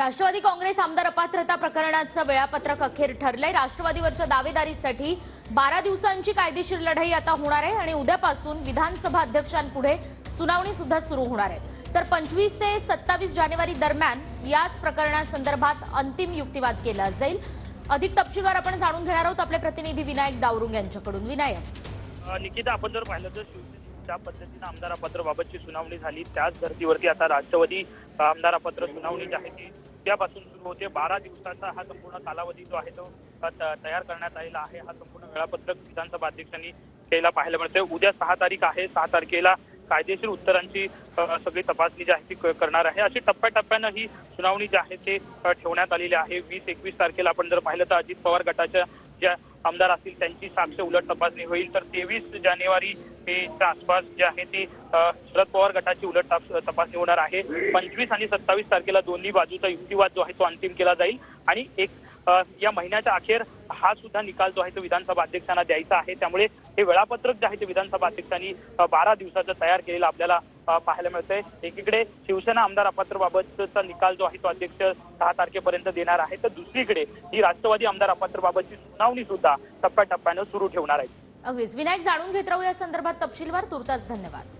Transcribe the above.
राष्ट्रवादी काँग्रेस आमदार अपात्रता प्रकरणाचं वेळापत्रक अखेर ठरलंय। राष्ट्रवादीवरच्या दावेदारीसाठी 12 दिवसांची कायदेशीर लढाई आता होणार आहे आणि उद्यापासून विधानसभा अध्यक्षांपुढे सुनावणी सुद्धा सुरू होणार आहे। तर 25 ते 27 जानेवारी दरम्यान याच प्रकरणासंदर्भात अंतिम युक्तिवाद केला जाईल। अधिक तपशीलवार आपण जाणून घेणार आहोत आपले प्रतिनिधी विनायक दावरुंग यांच्याकडून। विनायक, निकिता, आपण जर पाहिलं तर ज्या पद्धतीने आमदार अपात्रबाबतची सुनावणी झाली त्याच धर्तीवरती आता राष्ट्रवादी आमदार अपात्र सुनावणी जी आहे ती त्यापासून सुरू होते। 12 दिवसाचा हा संपूर्ण कालावधी जो आहे तो तयार करण्यात आलेला आहे। हा संपूर्ण वेळापत्रक विधानसभा अध्यक्षांनी केला पाहायला मिळते। उद्या 6 तारीख आहे। 6 तारखेला कायदेशीर उत्तरांची सगळी तपासणी जी आहे ती करणार आहे। अशी टप्प्याटप्प्यानं ही सुनावणी जी आहे ते ठेवण्यात आलेली आहे। 20-21 तारखेला आपण जर पाहिलं तर अजित पवार गटाच्या ज्या आमदार असतील त्यांची साक्ष उलट तपासणी होईल। तर 23 जानेवारीच्या आसपास जे आहे ती शरद पवार गटाची उलट तपासणी होणार आहे। 25 आणि 27 तारखेला दोन्ही बाजूचा युक्तिवाद जो आहे तो अंतिम केला जाईल आणि या महिन्याच्या अखेर हा सुद्धा निकाल जो आहे तो विधानसभा अध्यक्षांना द्यायचा आहे। त्यामुळे हे वेळापत्रक जे आहे ते विधानसभा अध्यक्षांनी 12 दिवसाचं तयार केलेलं आपल्याला पाहायला मिळतंय। एकीकडे शिवसेना आमदार अपात्रबाबतचा निकाल जो आहे तो अध्यक्ष 6 तारखेपर्यंत देणार आहे, तर दुसरीकडे ही राष्ट्रवादी आमदार अपात्रबाबतची सुनावणी सुद्धा टप्प्याटप्प्यानं सुरू ठेवणार आहे। अगदीच विनायक, जाणून घेत राहू या संदर्भात तपशीलवार। तुर्तास धन्यवाद।